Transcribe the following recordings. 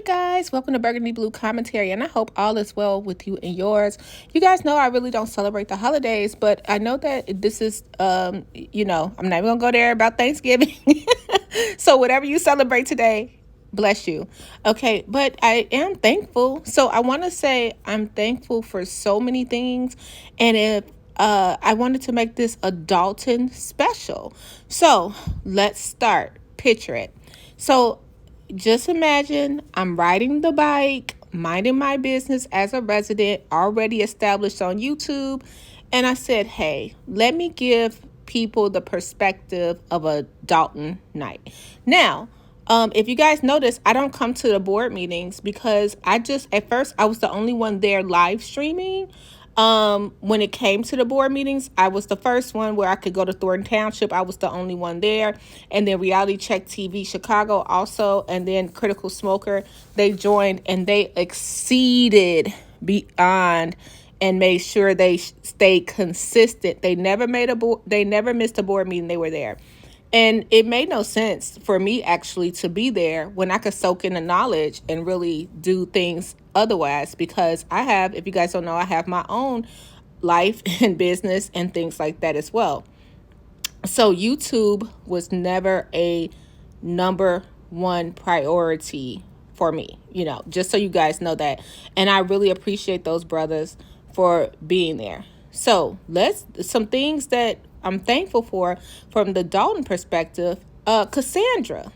you guys, welcome to Burgundy Blue Commentary, and I hope all is well with you and yours. You guys know I really don't celebrate the holidays, but I know that this is, I'm not even gonna go there about Thanksgiving. So whatever you celebrate today, bless you. Okay, but I am thankful. So I want to say I'm thankful for so many things, and if I wanted to make this a Dolton special. So let's start. Picture it. So just imagine I'm riding the bike, minding my business as a resident already established on YouTube. And I said, hey, let me give people the perspective of a Dolton night. Now, if you guys notice, I don't come to the board meetings because at first I was the only one there live streaming. When it came to the board meetings, I was the first one where I could go to Thornton Township. I was the only one there. And then Reality Check TV Chicago also, and then Critical Smoker, they joined and they exceeded beyond and made sure they stayed consistent. They never missed a board meeting. They were there. And it made no sense for me actually to be there when I could soak in the knowledge and really do things otherwise, because if you guys don't know, I have my own life and business and things like that as well. So YouTube was never a number one priority for me, just so you guys know that. And I really appreciate those brothers for being there. So some things that I'm thankful for from the Dolton perspective. Cassandra,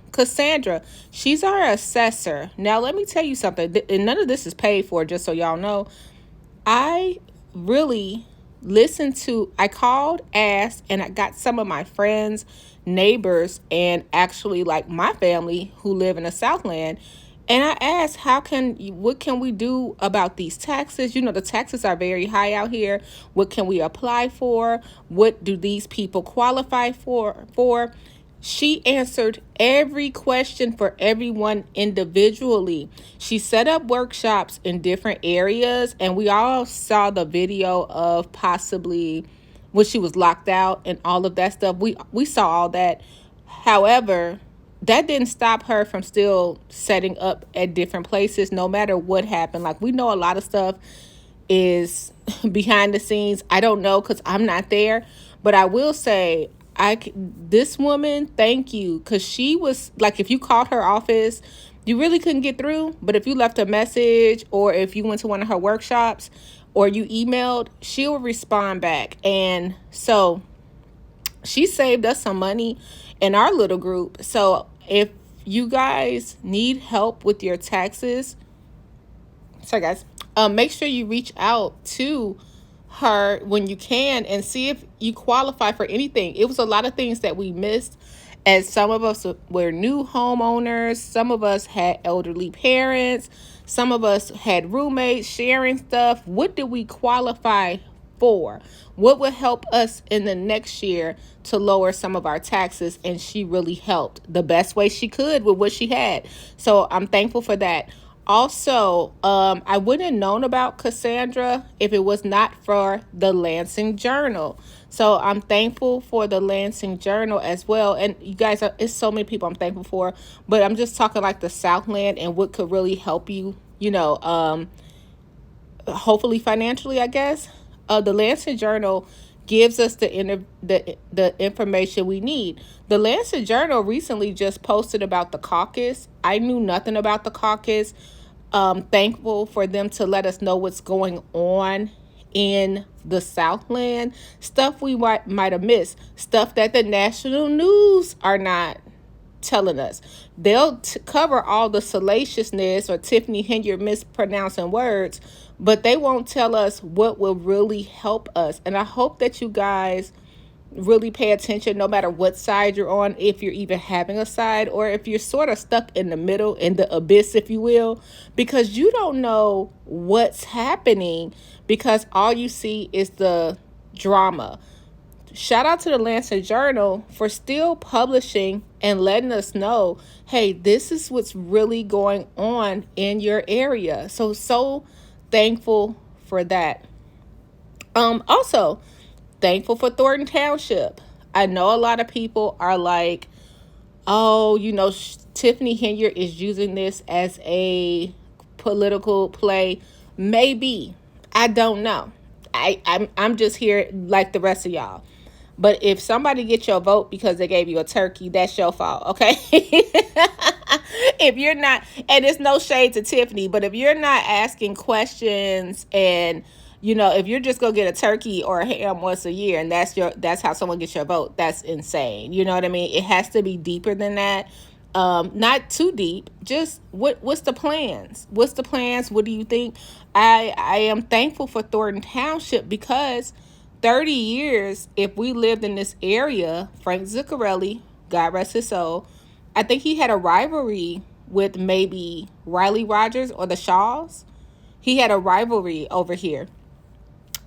she's our assessor. Now, let me tell you something, and none of this is paid for, just so y'all know. I really I called, asked, and I got some of my friends, neighbors, and actually like my family who live in the Southland. And I asked, what can we do about these taxes? The taxes are very high out here. What can we apply for? What do these people qualify for? She answered every question for everyone individually. She set up workshops in different areas, and we all saw the video of possibly when she was locked out and all of that stuff. We saw all that. However, that didn't stop her from still setting up at different places, no matter what happened. Like, we know a lot of stuff is behind the scenes. I don't know because I'm not there, but I will say, this woman, thank you, because she was like, if you called her office, you really couldn't get through. But if you left a message, or if you went to one of her workshops, or you emailed, she will respond back. And so she saved us some money in our little group. So if you guys need help with your taxes, make sure you reach out to her when you can and see if you qualify for anything. It was a lot of things that we missed, as some of us were new homeowners, some of us had elderly parents, some of us had roommates sharing stuff. What did we qualify for? What would help us in the next year to lower some of our taxes? And she really helped the best way she could with what she had. So I'm thankful for that. Also, I wouldn't have known about Cassandra if it was not for the Lansing Journal. So I'm thankful for the Lansing Journal as well. And you guys, it's so many people I'm thankful for, but I'm just talking like the Southland and what could really help you, hopefully financially, I guess. The Lansing Journal gives us the information we need. The Lansing Journal recently just posted about the caucus. I knew nothing about the caucus. Thankful for them to let us know what's going on in the Southland. Stuff we might have missed. Stuff that the national news are not telling us. They'll cover all the salaciousness or Tiffany Henyard mispronouncing words, but they won't tell us what will really help us. And I hope that you guys really pay attention, no matter what side you're on, if you're even having a side, or if you're sort of stuck in the middle, in the abyss, if you will, because you don't know what's happening, because all you see is the drama. Shout out to the Lansing Journal for still publishing and letting us know, hey, this is what's really going on in your area. So thankful for that. Also thankful for Thornton Township. I know a lot of people are like, oh, Tiffany Henry is using this as a political play. Maybe. I don't know. I'm just here like the rest of y'all. But if somebody gets your vote because they gave you a turkey, that's your fault, okay? If you're not, and it's no shade to Tiffany, but if you're not asking questions and if you're just gonna get a turkey or a ham once a year and that's how someone gets your vote, that's insane. You know what I mean? It has to be deeper than that. Not too deep. Just what's the plans? What's the plans? What do you think? I am thankful for Thornton Township because 30 years, if we lived in this area, Frank Zuccarelli, God rest his soul, I think he had a rivalry with maybe Riley Rogers or the Shaws. He had a rivalry over here.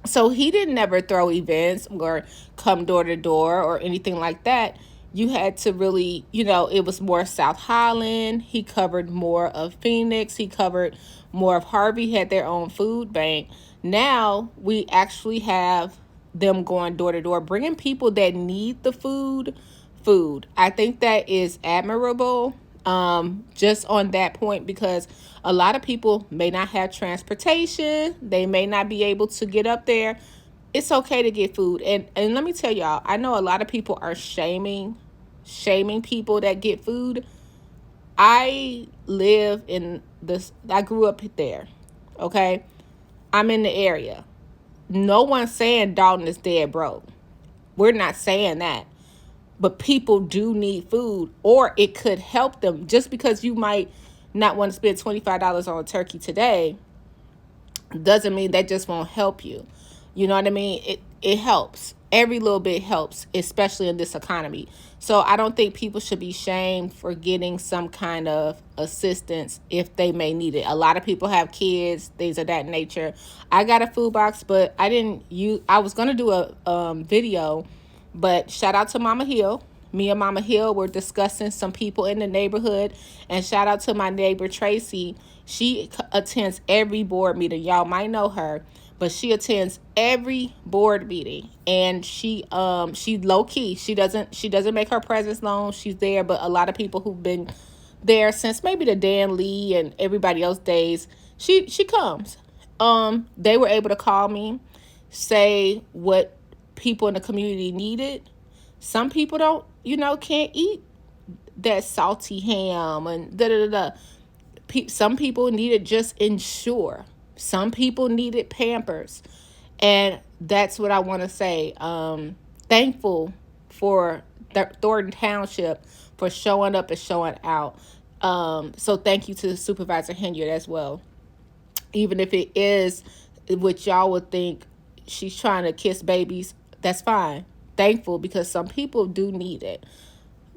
So he didn't never throw events or come door to door or anything like that. You had to really, it was more South Highland. He covered more of Phoenix. He covered more of Harvey, had their own food bank. Now we actually have them going door to door, bringing people that need the food. I think that is admirable. Just on that point, because a lot of people may not have transportation. They may not be able to get up there. It's okay to get food. And let me tell y'all, I know a lot of people are shaming people that get food. I live in this, I grew up there. Okay. I'm in the area. No one's saying Dolton is dead broke. We're not saying that. But people do need food, or it could help them. Just because you might not want to spend $25 on a turkey today doesn't mean that just won't help you. You know what I mean? It helps. Every little bit helps, especially in this economy. So I don't think people should be shamed for getting some kind of assistance if they may need it. A lot of people have kids, things of that nature. I got a food box, but I was going to do a video, but shout out to Mama Hill. Me and Mama Hill were discussing some people in the neighborhood, and shout out to my neighbor Tracy. She attends every board meeting. Y'all might know her, but she attends every board meeting, and she low key. She doesn't make her presence known. She's there, but a lot of people who've been there since maybe the Dan Lee and everybody else days, she comes. They were able to call me, say what people in the community needed. Some people don't, can't eat that salty ham and da. Some people needed just Ensure. Some people needed Pampers. And that's what I want to say. Thankful for Thornton Township for showing up and showing out. So thank you to Supervisor Henry as well. Even if it is what y'all would think she's trying to kiss babies, that's fine. Thankful because some people do need it.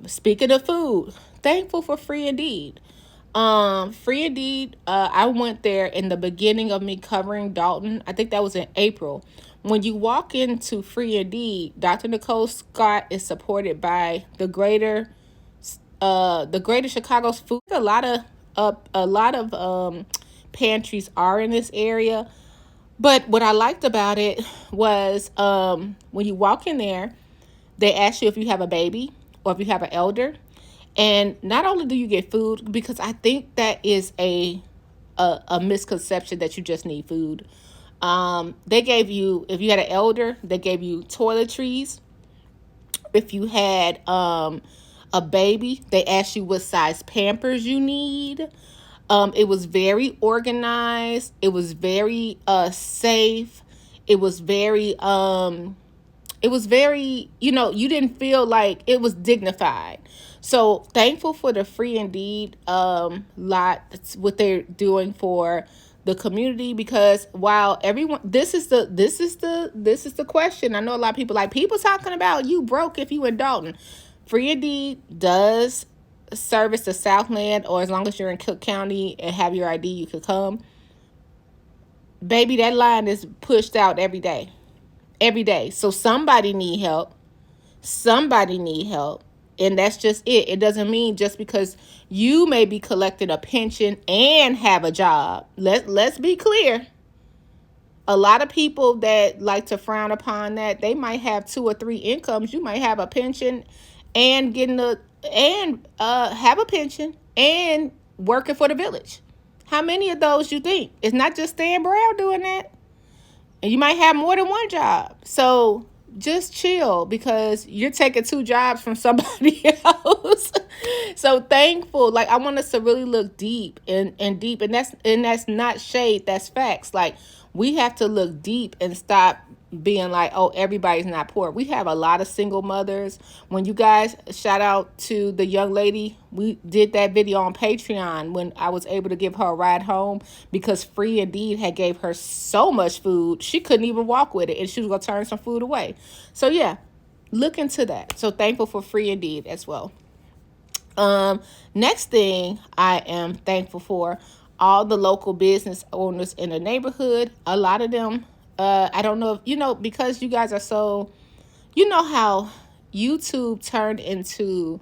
Speaking of food, thankful for Free Indeed. Free Indeed, I went there in the beginning of me covering Dolton. I think that was in April. When you walk into Free Indeed, Dr. Nicole Scott is supported by the greater Chicago's food. A lot of pantries are in this area. But what I liked about it was when you walk in there, they ask you if you have a baby or if you have an elder. And not only do you get food, because I think that is a misconception that you just need food. They gave you, if you had an elder, they gave you toiletries. If you had a baby, they asked you what size Pampers you need. It was very organized. It was very safe. It was very you didn't feel like it was dignified. So thankful for the Free Indeed lot, what they're doing for the community, because while everyone, this is the question. I know a lot of people talking about you broke if you in Dolton. Free Indeed does service the Southland, or as long as you're in Cook County and have your ID, you could come. Baby, that line is pushed out every day. So somebody need help. And that's just it. It doesn't mean just because you may be collecting a pension and have a job. Let's be clear. A lot of people that like to frown upon that, they might have 2 or 3 incomes. You might have a pension and getting and have a pension and working for the village. How many of those you think? It's not just Stan Brown doing that. And you might have more than one job. So just chill because you're taking two jobs from somebody else. So thankful. Like I want us to really look deep and deep. And that's not shade, that's facts. Like we have to look deep and stop being like, oh, everybody's not poor. We have a lot of single mothers. When you guys, shout out to the young lady, we did that video on Patreon when I was able to give her a ride home because Free Indeed had gave her so much food she couldn't even walk with it, and she was gonna turn some food away. So yeah, look into that. So thankful for Free Indeed as well. Next thing I am thankful for, all the local business owners in the neighborhood. A lot of them, I don't know if you know, because you guys are so, you know how YouTube turned into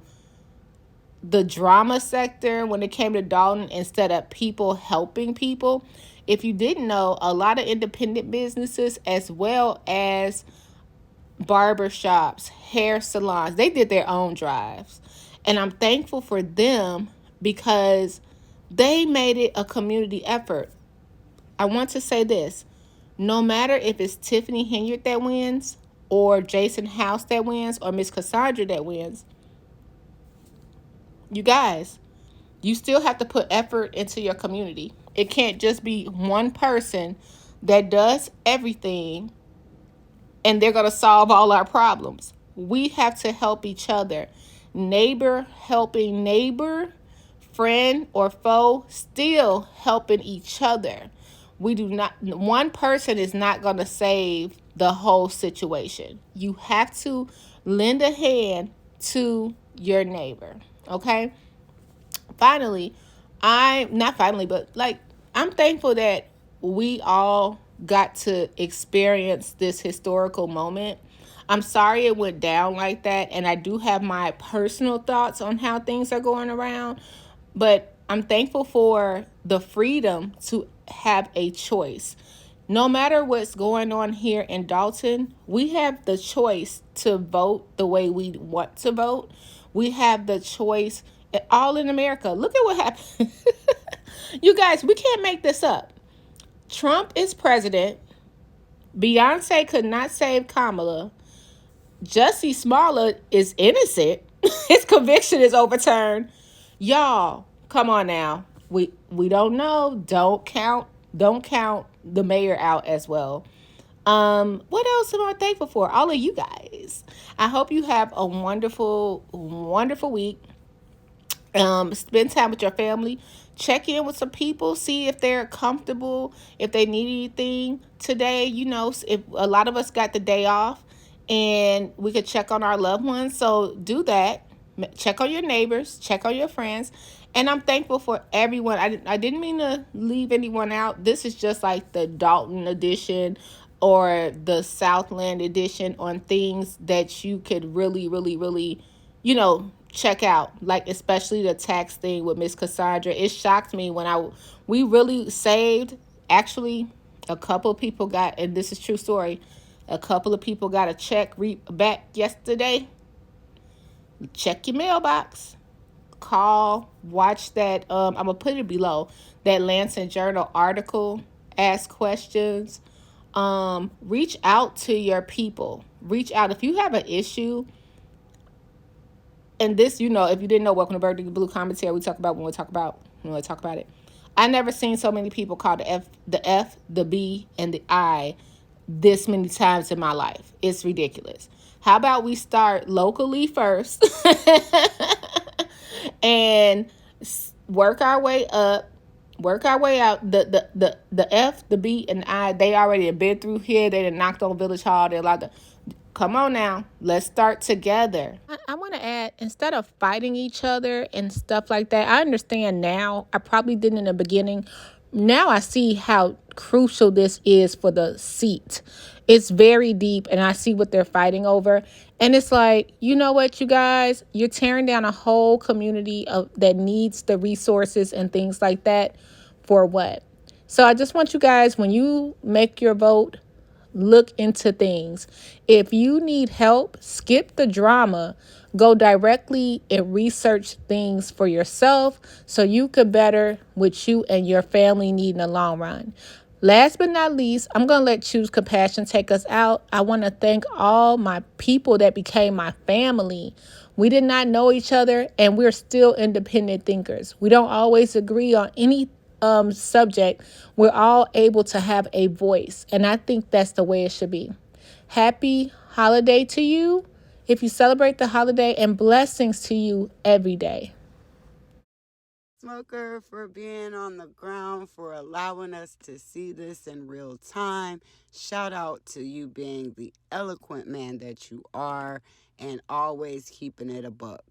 the drama sector when it came to Dolton instead of people helping people. If you didn't know, a lot of independent businesses as well as barber shops, hair salons, they did their own drives. And I'm thankful for them because they made it a community effort. I want to say this. No matter if it's Tiffany Henyard that wins or Jason House that wins or Miss Cassandra that wins, you guys, you still have to put effort into your community. It can't just be one person that does everything and they're going to solve all our problems. We have to help each other. Neighbor helping neighbor, friend or foe, still helping each other. We do not, one person is not going to save the whole situation. You have to lend a hand to your neighbor. Okay? Finally, I'm thankful that we all got to experience this historical moment. I'm sorry it went down like that, and I do have my personal thoughts on how things are going around, but I'm thankful for the freedom to have a choice. No matter what's going on here in Dolton, we have the choice to vote the way we want to vote. We have the choice all in America. Look at what happened. You guys, we can't make this up. Trump is president. Beyonce could not save Kamala. Jussie Smollett is innocent. His conviction is overturned. Y'all, come on now. We don't know. Don't count the mayor out as well. What else am I thankful for? All of you guys. I hope you have a wonderful, wonderful week. Spend time with your family. Check in with some people. See if they're comfortable. If they need anything today. You know, if a lot of us got the day off, and we could check on our loved ones. So do that. Check on your neighbors. Check on your friends. And I'm thankful for everyone. I didn't mean to leave anyone out. This is just like the Dolton edition or the Southland edition on things that you could really, really, really, check out. Like especially the tax thing with Miss Cassandra. It shocked me when we really saved. Actually, a couple of people got, and this is true story, a couple of people got a check back yesterday. Check your mailbox. Call, watch that. I'm going to put it below. That Lansing Journal article. Ask questions. Reach out to your people. Reach out. If you have an issue, and this, if you didn't know, welcome to Burgundy Blue Commentary. We talk about when we talk about it. I never seen so many people call the F, the B, and the I this many times in my life. It's ridiculous. How about we start locally first and work our way up, work our way out. The F, the B, and the I, they already have been through here. They done knocked on Village Hall. They're allowed to. Come on now. Let's start together. I want to add, instead of fighting each other and stuff like that, I understand now. I probably didn't in the beginning. Now I see how crucial this is for the seat. It's very deep, and I see what they're fighting over. And it's like, you know what, you guys? You're tearing down a whole community that needs the resources and things like that for what? So I just want you guys, when you make your vote, look into things. If you need help, skip the drama. Go directly and research things for yourself so you could better what you and your family need in the long run. Last but not least, I'm going to let Choose Compassion take us out. I want to thank all my people that became my family. We did not know each other, and we're still independent thinkers. We don't always agree on any subject. We're all able to have a voice, and I think that's the way it should be. Happy holiday to you if you celebrate the holiday, and blessings to you every day. Smoker, for being on the ground, for allowing us to see this in real time. Shout out to you being the eloquent man that you are and always keeping it a buck.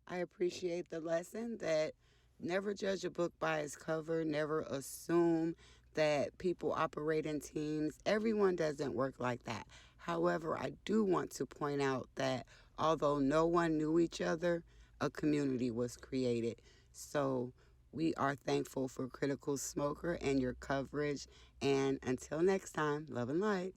I appreciate the lesson that never judge a book by its cover, never assume that people operate in teams. Everyone doesn't work like that. However, I do want to point out that although no one knew each other, a community was created. So we are thankful for Critical Smoker and your coverage. And until next time, love and light.